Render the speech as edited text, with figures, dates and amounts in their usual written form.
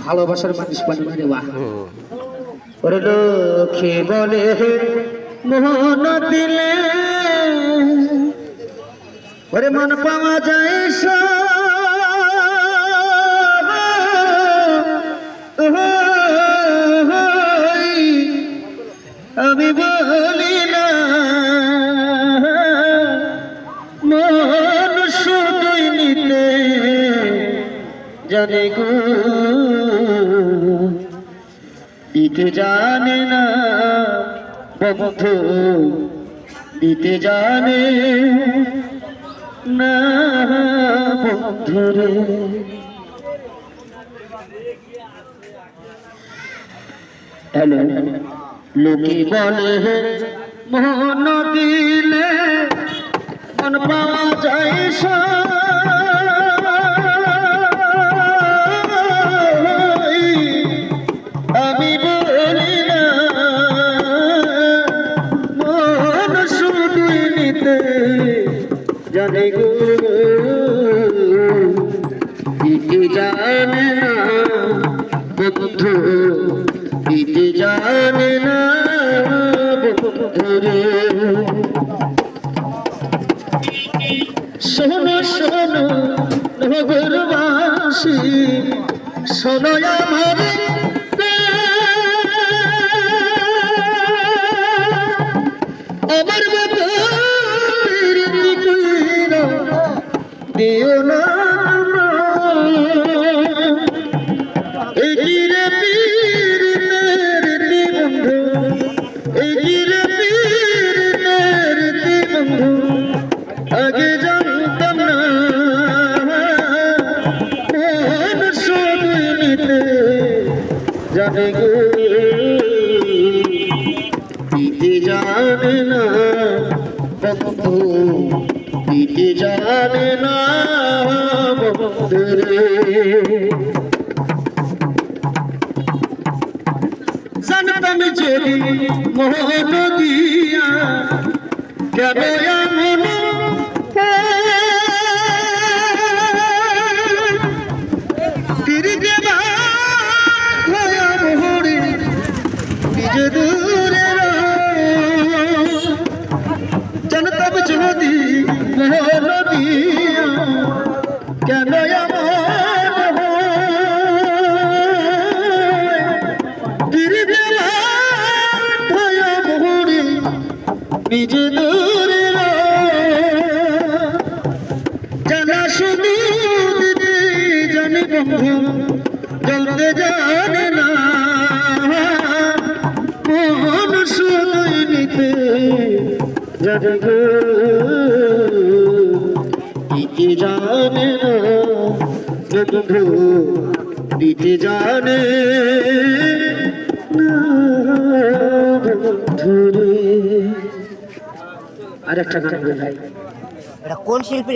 ভালোবাসার মানুষ পানি মারে বাহ ওরে লক্ষ্মী বলে মোহন দিলে ওরে মন পাওয়া যায় আমি বলি না মন শুধুই নিতে জানে গো দিতে জানে না বন্ধু দিতে জানে না বন্ধুরে হ্যালো লোকে বলে মন দিলে মন পাওয়া যায় আমি বলি না মন শুধুই নিতে জানে গো দিতে জানে না বন্ধু দিতে জানে না বন্ধুরে শোনো শোনো নগরবাসী শোনো আমার আমার মতো দিও না এগিরে পীর নেরতি বন্ধু এগিরে পীর নেরতি বন্ধু আগে জানতাম না মন শুধুই নিতে জানে গো দিতে জানে না বন্ধু দিতে জানে না বন্ধুরে জানতাম যদি মোহন দিয়া কেন এমন ফিরে দেবা ভরে নিজে দূরে জানতাম যদি মোহন দিয়া কেন এমন ফিরে দেবা ভরে নিজে দূরে জানা শুধু দিতে জানি বন্ধু জ্বলতে জানে না মন শুধুই নিতে জানে গো দিতে জানে না বন্ধু দিতে জানে না বন্ধুরে। আরেকটা গান ভাই, এটা কোন শিল্পী?